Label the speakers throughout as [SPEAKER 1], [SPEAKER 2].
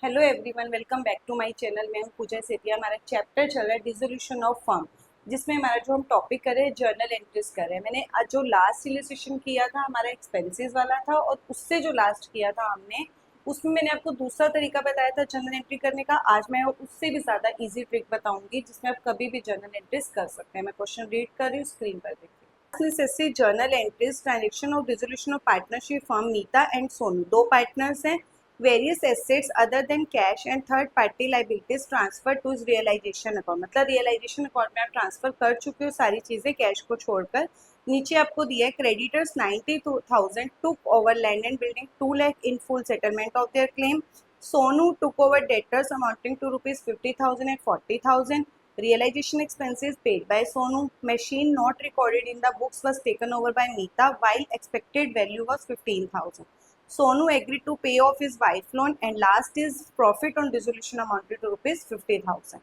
[SPEAKER 1] Hello everyone, welcome back to my channel. मैं हूं पूजा सेतिया। हमारा चैप्टर चल रहा है डिसोल्यूशन ऑफ फर्म, जिसमें हमारा जो हम टॉपिक कर रहे हैं जर्नल एंट्रीज कर रहे हैं। मैंने आज जो लास्ट इलस्ट्रेशन किया था हमारा एक्सपेंसेस वाला था, और उससे जो लास्ट किया था हमने, उसमें मैंने आपको दूसरा तरीका बताया था जर्नल एंट्री करने का। आज मैं उससे भी ज़्यादा ईजी ट्रिक बताऊंगी जिसमें आप कभी भी जर्नल एंट्रीज कर सकते हैं। मैं क्वेश्चन रीड कर रही हूँ, स्क्रीन पर देखिए। जर्नल एंट्रीज ट्रांजेक्शन और dissolution of partnership firm Neeta and Sonu, दो पार्टनर्स हैं। Various assets other than cash and third party liabilities transfer to realisation account, मतलब रियलाइजेशन अकाउंट में आप ट्रांसफर कर चुके हो सारी चीजें कैश को छोड़कर। नीचे आपको दिया है creditors 92,000 took over land and building 2 lakh in full settlement of their claim. Sonu took over debtors amounting to ₹50,000 and 40,000. Realization expenses paid by Sonu. Machine not recorded in the books was taken over by Neeta while expected value was 15,000. Sonu agreed to pay off his wife loan and last his profit on dissolution amounted to ₹50,000.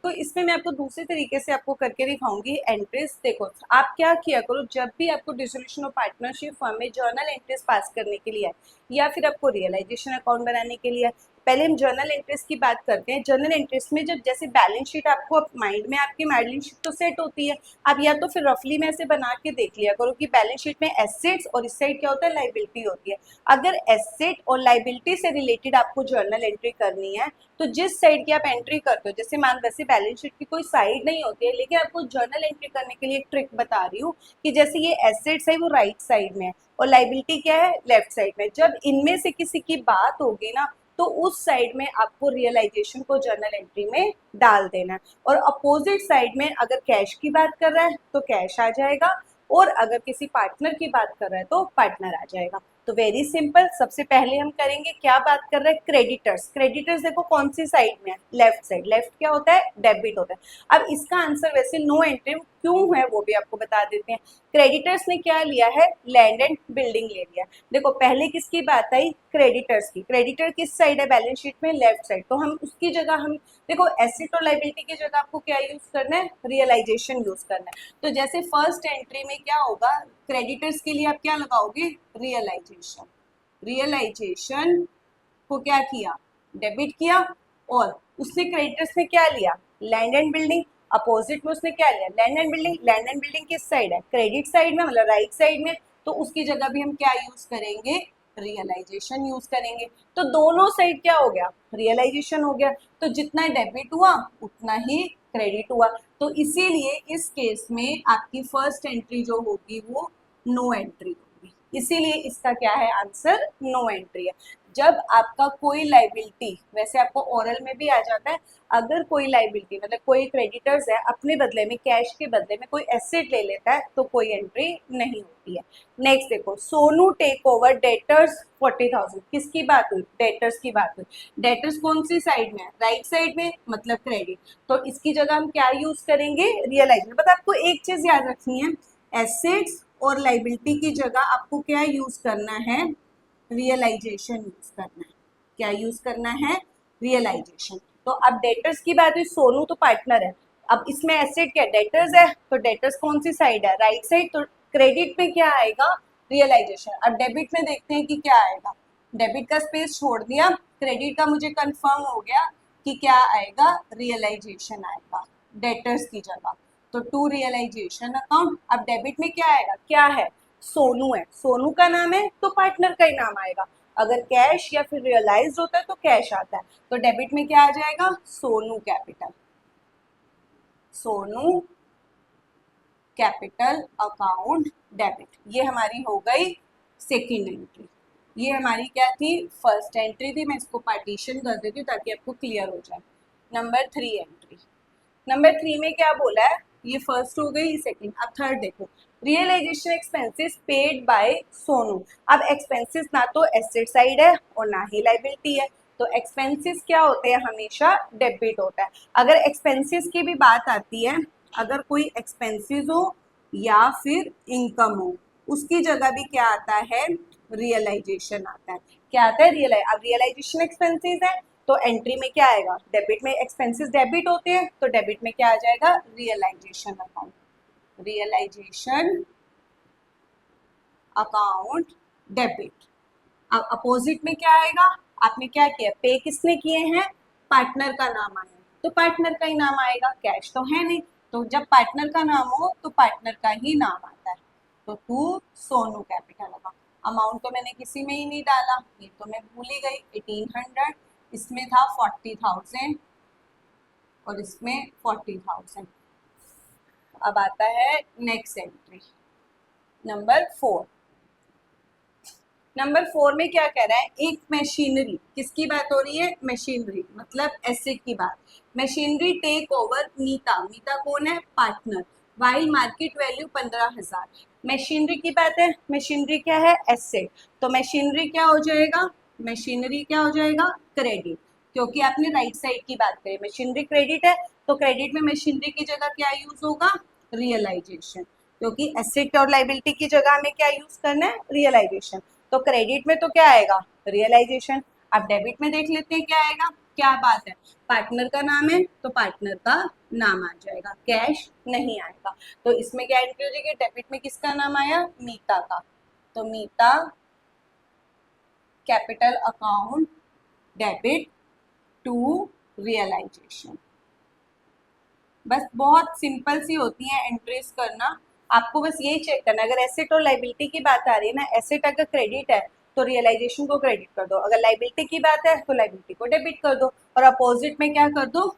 [SPEAKER 1] तो इसमें मैं आपको दूसरे तरीके से आपको करके दिखाऊंगी एंट्रीज। देखो, आप क्या किया करो, जब भी आपको डिसोल्यूशन ऑफ पार्टनरशिप फर्म में जर्नल एंट्रीज पास करने के लिए है या फिर आपको रियलाइजेशन अकाउंट बनाने के लिए, पहले हम जर्नल एंट्रीज की बात करते हैं। जर्नल एंट्रीज में जब जैसे बैलेंस शीट आपको माइंड में आपकी बैलेंस शीट तो सेट होती है, आप या तो फिर रफली में ऐसे बना के देख लिया करो कि बैलेंस शीट में एसेट्स और इस साइड क्या होता है, लाइबिलिटी होती है। अगर एसेट और लाइबिलिटी से रिलेटेड आपको जर्नल एंट्री करनी है तो जिस साइड की आप एंट्री करते हो, जैसे मान वैसे बैलेंस शीट की कोई साइड नहीं होती है, लेकिन आपको जर्नल एंट्री करने के लिए एक ट्रिक बता रही हूँ कि जैसे ये एसेट्स है वो राइट साइड में है और लाइबिलिटी क्या है, लेफ्ट साइड में। जब इनमें से किसी की बात होगी ना तो उस साइड में आपको रियलाइजेशन को जर्नल एंट्री में डाल देना है, और अपोजिट साइड में अगर कैश की बात कर रहा है तो कैश आ जाएगा, और अगर किसी पार्टनर की बात कर रहा है तो पार्टनर आ जाएगा। तो वेरी सिंपल, सबसे पहले हम करेंगे, क्या बात कर रहे हैं, क्रेडिटर्स। क्रेडिटर्स देखो कौन सी साइड में है, लेफ्ट साइड। लेफ्ट क्या होता है, डेबिट होता है। अब इसका आंसर वैसे नो एंट्री क्यों है वो भी आपको बता देते हैं। क्रेडिटर्स ने क्या लिया है, लैंड एंड बिल्डिंग ले लिया। देखो पहले किसकी बात आई, क्रेडिटर्स की। क्रेडिटर किस साइड है बैलेंस शीट में, लेफ्ट साइड। तो हम उसकी जगह हम देखो एसेट और लाइबिलिटी की जगह आपको क्या यूज करना है, रियलाइजेशन यूज करना है। तो जैसे फर्स्ट एंट्री में क्या होगा, क्रेडिटर्स के लिए आप क्या लगाओगे, रियलाइजेशन। रियलाइजेशन को क्या किया, डेबिट किया, और उसने क्रेडिटर्स ने क्या लिया, लैंड एंड बिल्डिंग। अपोजिट में उसने क्या लिया, land and building. Land and building किस साइड है, क्रेडिट साइड में, मतलब राइट साइड में। तो उसकी जगह भी हम क्या यूज करेंगे, रियलाइजेशन यूज करेंगे। तो दोनों साइड क्या हो गया, रियलाइजेशन हो गया। तो जितना डेबिट हुआ उतना ही क्रेडिट हुआ। तो इसीलिए इस केस में आपकी फर्स्ट एंट्री जो होगी वो नो एंट्री होगी। इसीलिए इसका क्या है आंसर, नो एंट्री है। जब आपका कोई लाइबिलिटी, वैसे आपको ओरल में भी आ जाता है, अगर कोई लाइबिलिटी मतलब कोई क्रेडिटर्स है अपने बदले में, कैश के बदले में कोई एसेट ले लेता है तो कोई एंट्री नहीं होती है। नेक्स्ट देखो, सोनू टेक ओवर डेटर्स 40,000। किसकी बात हुई, डेटर्स की बात हुई। डेटर्स कौन सी साइड में है, राइट साइड में, मतलब क्रेडिट। तो इसकी जगह हम क्या यूज करेंगे, रियलाइज। बट आपको एक चीज याद रखनी है, एसेट्स और लाइबिलिटी की जगह आपको क्या यूज करना है, रियलाइजेशन यूज करना है। क्या यूज करना है, रियलाइजेशन। तो अब डेटर्स की बात हुई, सोनू तो पार्टनर है। अब इसमें एसेट क्या, डेटर्स है, तो डेटर्स कौन सी साइड है, राइट साइड। तो क्रेडिट में क्या आएगा, रियलाइजेशन। अब डेबिट में देखते हैं कि क्या आएगा। डेबिट का स्पेस छोड़ दिया, क्रेडिट का मुझे कंफर्म हो गया कि क्या आएगा, रियलाइजेशन आएगा डेटर्स की जगह। तो टू रियलाइजेशन अकाउंट। अब डेबिट में क्या आएगा, क्या है, सोनू है, सोनू का नाम है तो पार्टनर का ही नाम आएगा। अगर कैश या फिर रियलाइज होता है तो कैश आता है। तो डेबिट में क्या आ जाएगा, Sonu capital. Sonu capital account debit. ये हमारी हो गई सेकेंड एंट्री। ये हमारी क्या थी, फर्स्ट एंट्री थी। मैं इसको पार्टीशन कर देती हूँ ताकि आपको क्लियर हो जाए। Number 3 entry. नंबर 3 में क्या बोला है, ये फर्स्ट हो गई, सेकंड। अब थर्ड देखो, realisation expenses paid by Sonu. अब एक्सपेंसेस ना तो एसेट साइड है और ना ही लाइबिलिटी है। तो एक्सपेंसेस क्या होते हैं, हमेशा डेबिट होता है। अगर एक्सपेंसेस की भी बात आती है, अगर कोई एक्सपेंसेस हो या फिर इनकम हो, उसकी जगह भी क्या आता है, रियलाइजेशन आता है। क्या आता है, अब रियलाइजेशन एक्सपेंसेस है तो एंट्री में क्या आएगा, डेबिट में। एक्सपेंसेस डेबिट होते हैं तो डेबिट में क्या आ जाएगा, realisation account. Realisation account debit. अब अपोजिट में क्या आएगा, आपने क्या किया, पे किसने किए हैं, पार्टनर का नाम आया, तो पार्टनर का ही नाम आएगा, कैश तो है नहीं, तो जब पार्टनर का नाम हो तो पार्टनर का ही नाम आता है। तो टू सोनू कैपिटल लगा। अमाउंट तो मैंने किसी में ही नहीं डाला, ये तो मैं भूल ही गई, 1800, इसमें था 40,000 और इसमें 40,000। अब आता है नेक्स्ट एंट्री नंबर 4। नंबर 4 में क्या कह रहा है, एक मशीनरी, किसकी बात हो रही है, मशीनरी मतलब एसेट की बात। मशीनरी टेक ओवर मीता, मीता कौन है, partner, while market value 15,000। Machinery की बात है, मशीनरी क्या है, एसेट, तो मशीनरी क्या हो जाएगा, मशीनरी क्या हो जाएगा, क्रेडिट, क्योंकि आपने राइट साइड की बात करी, मशीनरी क्रेडिट है, तो क्रेडिट में मशीनरी की जगह क्या यूज होगा, रियलाइजेशन, क्योंकि एसेट और लाइबिलिटी की जगह हमें क्या यूज करना है, रियलाइजेशन, तो क्रेडिट में तो क्या आएगा, रियलाइजेशन। अब डेबिट में देख लेते हैं क्या आएगा, क्या बात है, पार्टनर का नाम है तो पार्टनर का नाम आ जाएगा, कैश नहीं आएगा, तो इसमें क्या एंट्री हो जाएगी, डेबिट में किसका नाम आया, मीता का, तो Meeta capital account debit to realisation. बस बहुत सिंपल सी होती है एंट्रीज करना, आपको बस यही चेक करना, अगर एसेट और लाइबिलिटी की बात आ रही है ना, एसेट अगर क्रेडिट है तो रियलाइजेशन को क्रेडिट कर दो, अगर लाइबिलिटी की बात है तो लाइबिलिटी को डेबिट कर दो, और अपोजिट में क्या कर दो,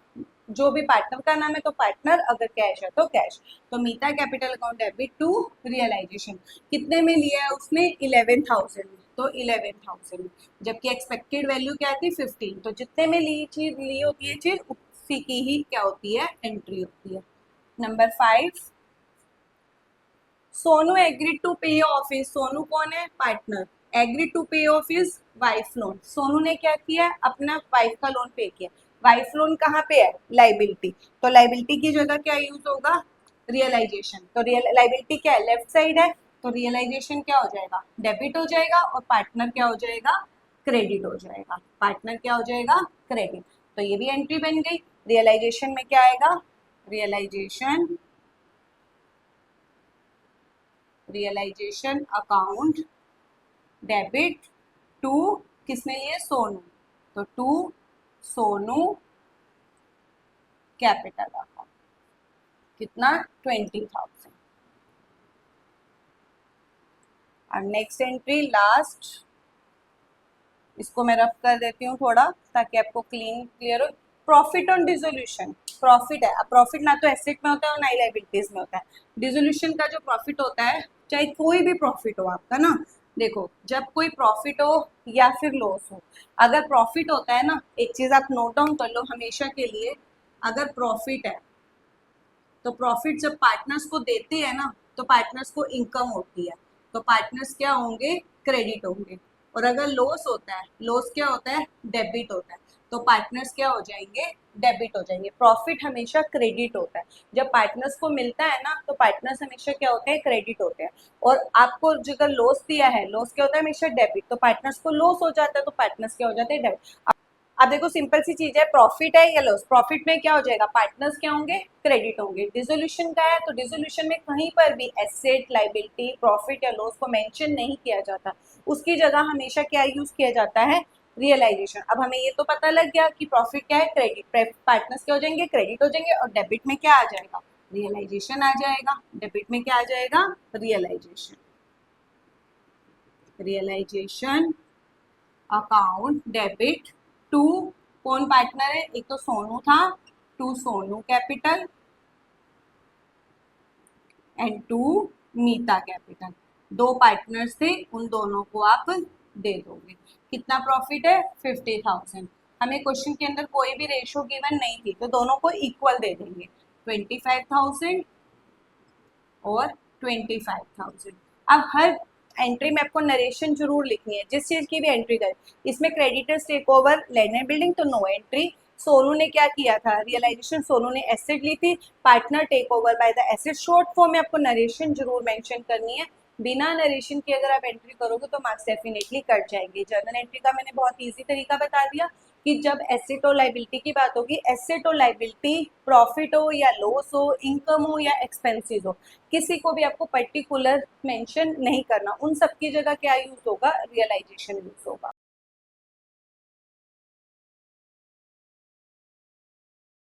[SPEAKER 1] जो भी पार्टनर का नाम है तो पार्टनर, अगर कैश है तो कैश, तो Meeta capital account debit to realisation. कितने में लिया है उसने, 11,000 में, तो 11,000 में, जबकि एक्सपेक्टेड वैल्यू क्या थी, 15, तो जितने में ली चीज ली होती है चीज उसी की ही क्या होती है, एंट्री होती है। नंबर 5, सोनू एग्रीड टू पे ऑफ हिज, सोनू कौन है, पार्टनर, एग्रीड टू पे of his wife loan, Sonu ने क्या किया, अपना वाइफ का लोन पे किया, वाइफ लोन कहाँ पे है, लाइबिलिटी, तो लाइबिलिटी की जगह क्या यूज होगा, रियलाइजेशन, तो लाइबिलिटी क्या है, लेफ्ट साइड है, तो रियलाइजेशन क्या हो जाएगा, डेबिट हो जाएगा, और पार्टनर क्या हो जाएगा, क्रेडिट हो जाएगा, पार्टनर क्या हो जाएगा, क्रेडिट, तो ये भी एंट्री बन गई। रियलाइजेशन में क्या आएगा, realisation, realisation account debit to, किसने लिए, सोनू, तो टू सोनू कैपिटल अकाउंट, कितना, 20,000। और नेक्स्ट एंट्री लास्ट, इसको मैं रफ कर देती हूँ थोड़ा ताकि आपको क्लियर हो, प्रॉफिट ऑन डिसोल्यूशन, प्रॉफिट है, अब प्रॉफिट ना तो एसेट में होता है और ना ही लाइबिलिटीज में होता है, डिसोल्यूशन का जो प्रॉफिट होता है, चाहे कोई भी प्रॉफिट हो आपका ना, देखो जब कोई प्रॉफिट हो या फिर लॉस हो, अगर प्रॉफिट होता है ना, एक चीज आप नोट डाउन कर लो हमेशा के लिए, अगर प्रॉफिट है तो प्रॉफिट जब पार्टनर्स को देते हैं ना, तो पार्टनर्स को इनकम होती है, तो पार्टनर्स क्या होंगे, क्रेडिट होंगे, और अगर लॉस होता है, लॉस क्या होता है, डेबिट होता है, तो पार्टनर्स क्या हो जाएंगे, डेबिट हो जाएंगे, प्रॉफिट हमेशा क्रेडिट होता है, जब पार्टनर्स को मिलता है ना तो पार्टनर्स हमेशा क्या होते हैं, क्रेडिट होते हैं, और आपको अगर लॉस दिया है, लॉस क्या होता है, हमेशा डेबिट, तो पार्टनर्स को लॉस हो जाता है तो पार्टनर्स क्या हो जाते हैं, डेबिट। अब देखो सिंपल सी चीज है, प्रॉफिट है या लॉस, प्रॉफिट में क्या हो जाएगा, पार्टनर्स क्या होंगे, क्रेडिट होंगे, डिसोल्यूशन का है तो डिसोल्यूशन में कहीं पर भी एसेट, लाइबिलिटी, प्रॉफिट या लॉस को मेंशन नहीं किया जाता, उसकी जगह हमेशा क्या यूज किया जाता है, रियलाइजेशन। अब हमें ये तो पता लग गया कि प्रॉफिट क्या है, क्रेडिट, पार्टनर्स क्या हो जाएंगे, क्रेडिट हो जाएंगे, और डेबिट में क्या आ जाएगा, रियलाइजेशन आ जाएगा, डेबिट में क्या आ जाएगा, realisation, realisation account debit to, कौन पार्टनर है, एक तो सोनू था, to Sonu capital and to Meeta capital, दो पार्टनर्स थे, उन दोनों को आप दे दोगे, कितना प्रॉफिट है, 50,000, हमें क्वेश्चन के अंदर कोई भी रेशो गिवन नहीं थी तो दोनों को इक्वल दे देंगे, 25,000 और 25,000। अब हर एंट्री में आपको नरेशन जरूर लिखनी है, जिस चीज की भी एंट्री करें, इसमें creditors take over land and building तो नो एंट्री, सोनू ने क्या किया था, रियलाइजेशन, सोनू ने एसेट ली थी, partner take over by the asset, short form में आपको नरेशन जरूर मेंशन करनी है, बिना नरेशन के अगर आप एंट्री करोगे तो मार्क्स डेफिनेटली कट जाएंगे। जर्नल एंट्री का मैंने बहुत ईजी तरीका बता दिया कि जब एसेट और लाइबिलिटी की बात होगी, एसेट और लाइबिलिटी, प्रॉफिट हो या लॉस हो, इनकम हो या एक्सपेंसेस हो, किसी को भी आपको पर्टिकुलर मेंशन नहीं करना, उन सब की जगह क्या यूज होगा, रियलाइजेशन यूज होगा।